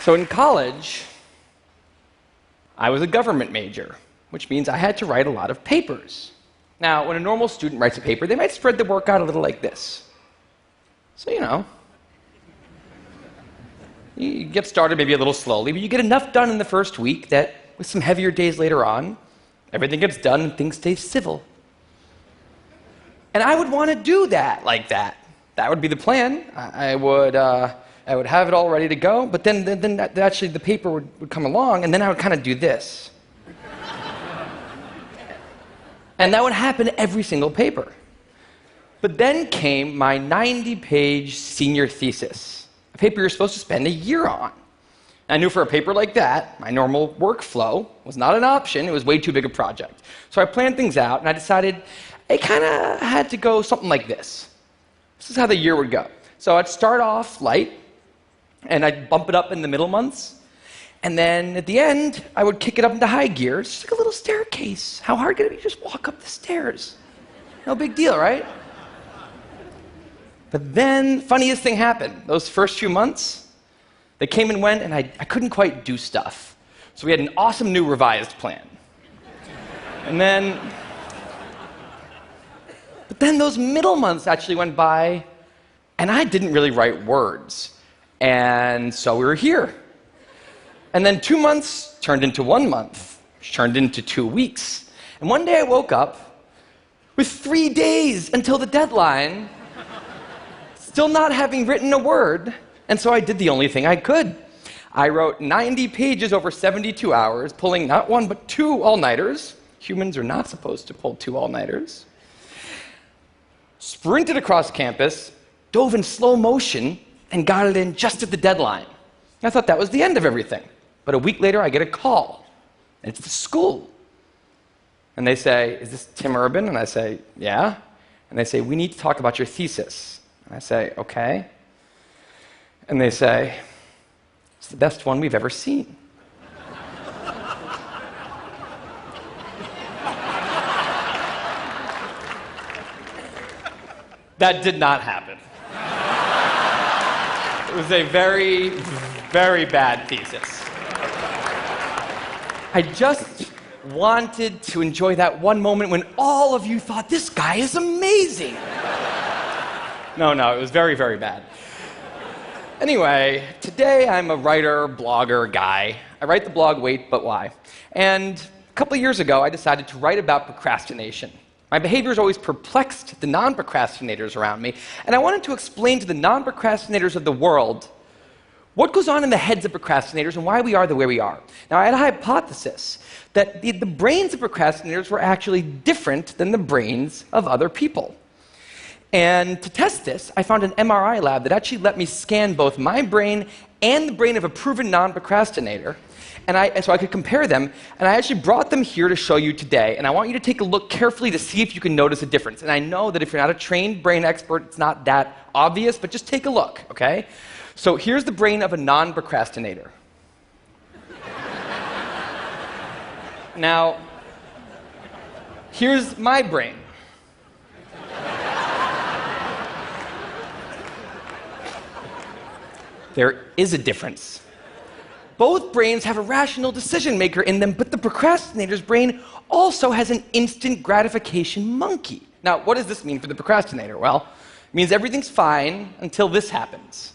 So in college, I was a government major, which means I had to write a lot of papers. Now, when a normal student writes a paper, they might spread the work out a little like this. So, you get started maybe a little slowly, but you get enough done in the first week that with some heavier days later on, everything gets done and things stay civil. And I would want to do that like that. That would be the plan. I would have it all ready to go, but then actually the paper would come along, and then I would kind of do this. And that would happen every single paper. But then came my 90-page senior thesis, a paper you're supposed to spend a year on. I knew for a paper like that, my normal workflow was not an option. It was way too big a project. So I planned things out, and I decided it kind of had to go something like this. This is how the year would go. So I'd start off light, and I'd bump it up in the middle months. And then at the end, I would kick it up into high gear. It's just like a little staircase. How hard could it be? Just walk up the stairs. No big deal, right? But then, funniest thing happened. Those first few months, they came and went, and I couldn't quite do stuff. So we had an awesome new revised plan. But then those middle months actually went by, and I didn't really write words. And so we were here. And then 2 months turned into 1 month, which turned into 2 weeks. And one day I woke up with 3 days until the deadline, still not having written a word, and so I did the only thing I could. I wrote 90 pages over 72 hours, pulling not one but 2 all-nighters. Humans are not supposed to pull 2 all-nighters. Sprinted across campus, dove in slow motion, and got it in just at the deadline. I thought that was the end of everything. But a week later, I get a call, and it's the school. And they say, "Is this TimUrban?" And I say, "Yeah." And they say, "We need to talk about your thesis." And I say, "Okay." And they say, "It's the best one we've ever seen." That did not happen. It was a very, very bad thesis. I just wanted to enjoy that one moment when all of you thought, "This guy is amazing." No, it was very, very bad. Anyway, today I'm a writer, blogger guy. I write the blog Wait, But Why? And a couple of years ago, I decided to write about procrastination. My behavior has always perplexed the non-procrastinators around me, and I wanted to explain to the non-procrastinators of the world what goes on in the heads of procrastinators and why we are the way we are. Now, I had a hypothesis that the brains of procrastinators were actually different than the brains of other people. And to test this, I found an MRI lab that actually let me scan both my brain and the brain of a proven non-procrastinator, so I could compare them, and I actually brought them here to show you today, and I want you to take a look carefully to see if you can notice a difference. And I know that if you're not a trained brain expert, it's not that obvious, but just take a look, okay? So here's the brain of a non-procrastinator. Now, here's my brain. There is a difference. Both brains have a rational decision maker in them, but the procrastinator's brain also has an instant gratification monkey. Now, what does this mean for the procrastinator? Well, it means everything's fine until this happens.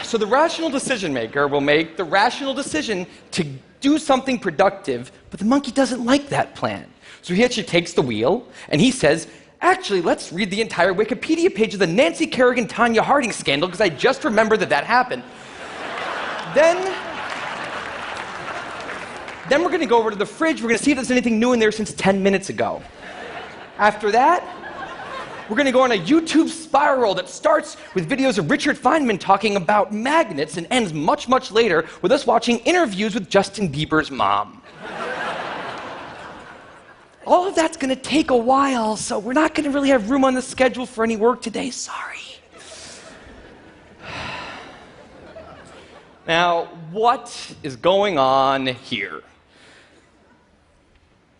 So the rational decision maker will make the rational decision to do something productive, but the monkey doesn't like that plan. So he actually takes the wheel, and he says, "Actually, let's read the entire Wikipedia page of the Nancy Kerrigan-Tanya Harding scandal, because I just remembered that happened. Then we're going to go over to the fridge. We're going to see if there's anything new in there since 10 minutes ago. After that, we're going to go on a YouTube spiral that starts with videos of Richard Feynman talking about magnets and ends much, much later with us watching interviews with Justin Bieber's mom. All of that's going to take a while, so we're not going to really have room on the schedule for any work today. Sorry." Now, what is going on here?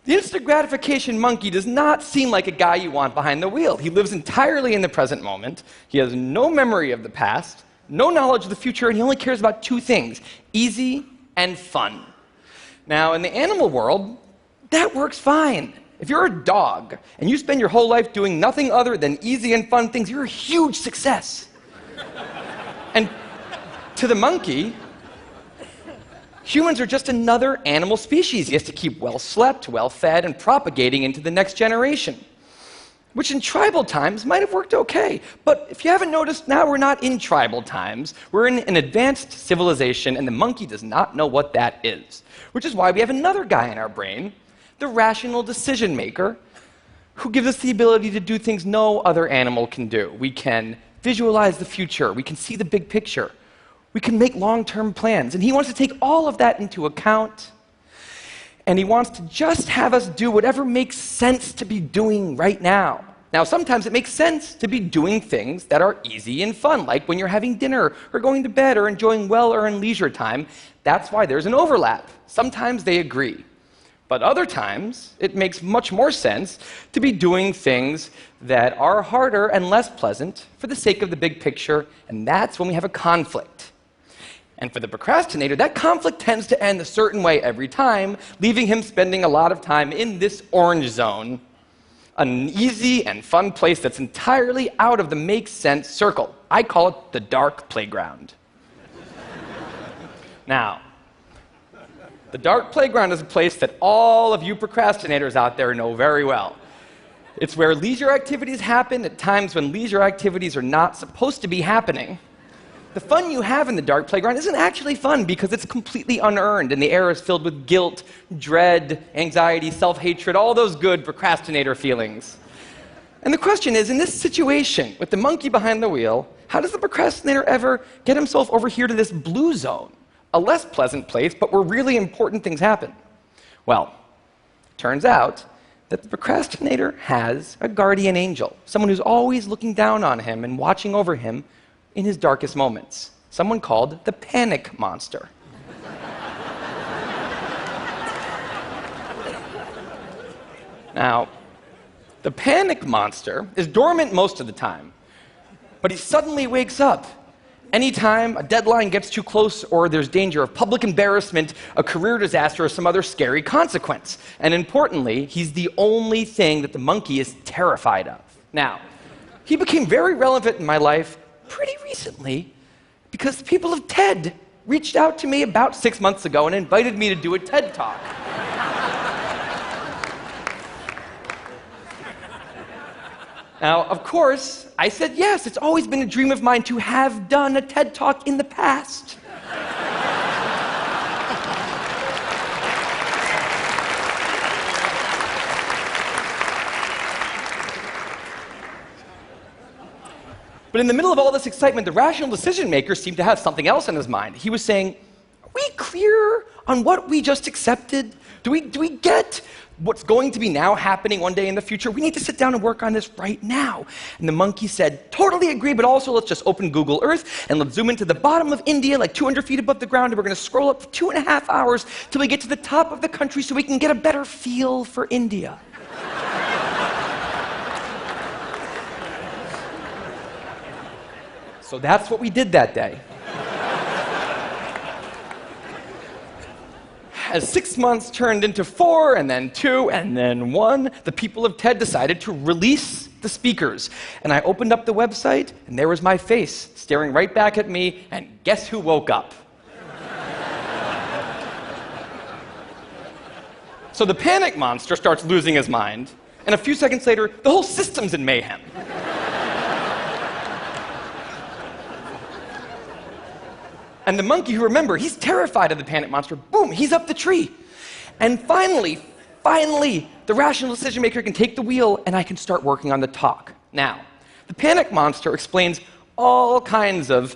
The instant gratification monkey does not seem like a guy you want behind the wheel. He lives entirely in the present moment. He has no memory of the past, no knowledge of the future, and he only cares about two things: easy and fun. Now, in the animal world, that works fine. If you're a dog and you spend your whole life doing nothing other than easy and fun things, you're a huge success. And to the monkey, humans are just another animal species. He has to keep well slept, well fed, and propagating into the next generation, which in tribal times might have worked okay. But if you haven't noticed, now we're not in tribal times. We're in an advanced civilization, and the monkey does not know what that is, which is why we have another guy in our brain, the rational decision maker, who gives us the ability to do things no other animal can do. We can visualize the future. We can see the big picture. We can make long-term plans. And he wants to take all of that into account, and he wants to just have us do whatever makes sense to be doing right now. Now, sometimes it makes sense to be doing things that are easy and fun, like when you're having dinner or going to bed or enjoying well-earned leisure time. That's why there's an overlap. Sometimes they agree. But other times, it makes much more sense to be doing things that are harder and less pleasant for the sake of the big picture, and that's when we have a conflict. And for the procrastinator, that conflict tends to end a certain way every time, leaving him spending a lot of time in this orange zone, an easy and fun place that's entirely out of the make sense circle. I call it the dark playground. Now, the dark playground is a place that all of you procrastinators out there know very well. It's where leisure activities happen at times when leisure activities are not supposed to be happening. The fun you have in the dark playground isn't actually fun because it's completely unearned, and the air is filled with guilt, dread, anxiety, self-hatred, all those good procrastinator feelings. And the question is, in this situation, with the monkey behind the wheel, how does the procrastinator ever get himself over here to this blue zone? A less pleasant place, but where really important things happen. Well, turns out that the procrastinator has a guardian angel, someone who's always looking down on him and watching over him in his darkest moments, someone called the panic monster. Now, the panic monster is dormant most of the time, but he suddenly wakes up anytime a deadline gets too close or there's danger of public embarrassment, a career disaster, or some other scary consequence. And importantly, he's the only thing that the monkey is terrified of. Now, he became very relevant in my life pretty recently because the people of TED reached out to me about 6 months ago and invited me to do a TED Talk. Now, of course, I said yes. It's always been a dream of mine to have done a TED Talk in the past. But in the middle of all this excitement, the rational decision maker seemed to have something else on his mind. He was saying, are we clear on what we just accepted? Do we get what's going to be now happening one day in the future? We need to sit down and work on this right now. And the monkey said, totally agree, but also let's just open Google Earth and let's zoom into the bottom of India, like 200 feet above the ground, and we're going to scroll up for 2.5 hours till we get to the top of the country so we can get a better feel for India. So that's what we did that day. As 6 months turned into 4, and then 2, and then 1, the people of TED decided to release the speakers. And I opened up the website, and there was my face staring right back at me, and guess who woke up? So the panic monster starts losing his mind, and a few seconds later, the whole system's in mayhem. And the monkey, who, remember, he's terrified of the panic monster, boom, he's up the tree. And finally, the rational decision maker can take the wheel and I can start working on the talk. Now, the panic monster explains all kinds of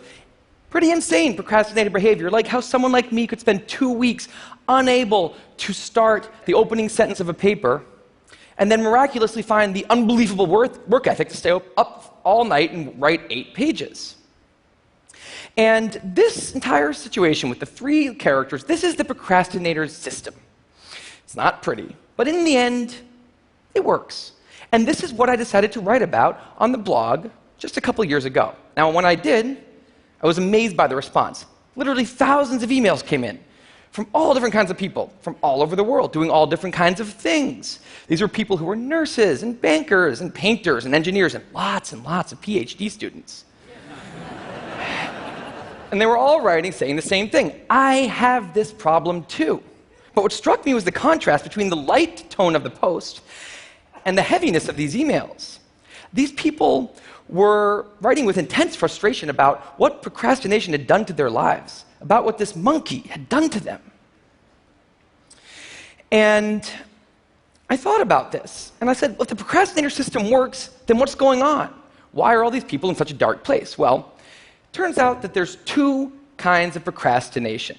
pretty insane procrastinated behavior, like how someone like me could spend 2 weeks unable to start the opening sentence of a paper and then miraculously find the unbelievable work ethic to stay up all night and write 8 pages. And this entire situation with the 3 characters, this is the procrastinator's system. It's not pretty, but in the end, it works. And this is what I decided to write about on the blog just a couple years ago. Now, when I did, I was amazed by the response. Literally thousands of emails came in from all different kinds of people, from all over the world, doing all different kinds of things. These were people who were nurses and bankers and painters and engineers and lots of PhD students. And they were all writing saying the same thing. I have this problem too. But what struck me was the contrast between the light tone of the post and the heaviness of these emails. These people were writing with intense frustration about what procrastination had done to their lives, about what this monkey had done to them. And I thought about this, and I said, well, if the procrastinator system works, then what's going on? Why are all these people in such a dark place? Well, it turns out that there's two kinds of procrastination.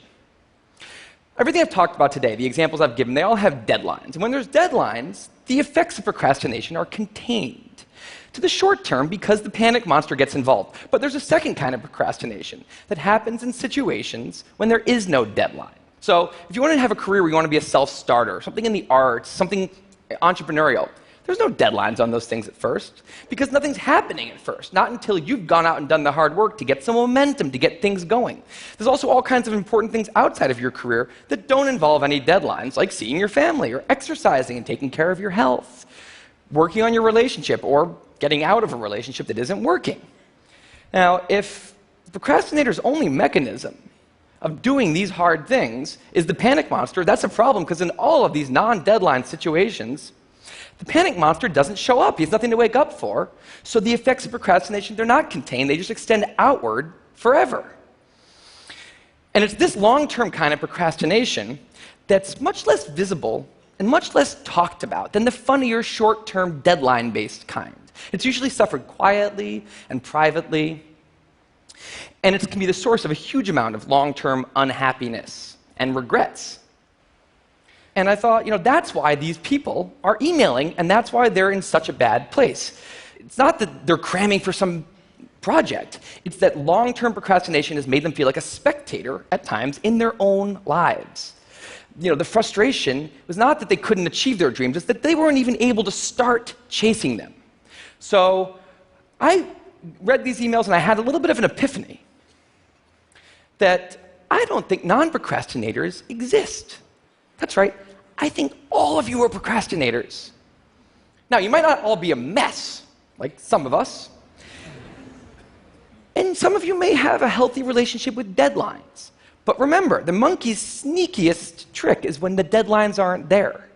Everything I've talked about today, the examples I've given, they all have deadlines. And when there's deadlines, the effects of procrastination are contained to the short term because the panic monster gets involved. But there's a second kind of procrastination that happens in situations when there is no deadline. So if you want to have a career where you want to be a self-starter, something in the arts, something entrepreneurial, there's no deadlines on those things at first because nothing's happening at first, not until you've gone out and done the hard work to get some momentum, to get things going. There's also all kinds of important things outside of your career that don't involve any deadlines, like seeing your family or exercising and taking care of your health, working on your relationship, or getting out of a relationship that isn't working. Now, if the procrastinator's only mechanism of doing these hard things is the panic monster, that's a problem because in all of these non-deadline situations, the panic monster doesn't show up. He has nothing to wake up for. So the effects of procrastination, they're not contained. They just extend outward forever. And it's this long-term kind of procrastination that's much less visible and much less talked about than the funnier, short-term, deadline-based kind. It's usually suffered quietly and privately, and it can be the source of a huge amount of long-term unhappiness and regrets. And I thought, that's why these people are emailing, and that's why they're in such a bad place. It's not that they're cramming for some project. It's that long-term procrastination has made them feel like a spectator at times in their own lives. The frustration was not that they couldn't achieve their dreams, it's that they weren't even able to start chasing them. So I read these emails and I had a little bit of an epiphany that I don't think non-procrastinators exist. That's right, I think all of you are procrastinators. Now, you might not all be a mess, like some of us, and some of you may have a healthy relationship with deadlines. But remember, the monkey's sneakiest trick is when the deadlines aren't there.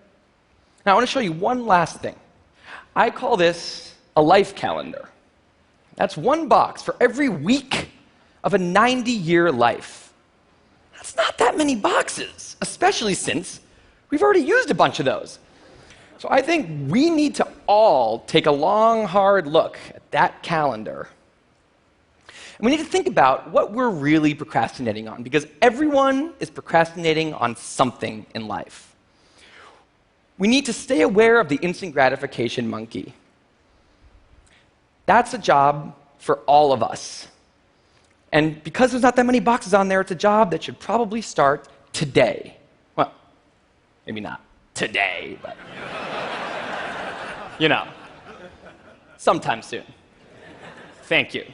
Now, I want to show you one last thing. I call this a life calendar. That's one box for every week of a 90-year life. That's not that many boxes, especially since we've already used a bunch of those. So I think we need to all take a long, hard look at that calendar. And we need to think about what we're really procrastinating on, because everyone is procrastinating on something in life. We need to stay aware of the instant gratification monkey. That's a job for all of us. And because there's not that many boxes on there, it's a job that should probably start today. Well, maybe not today, but sometime soon. Thank you.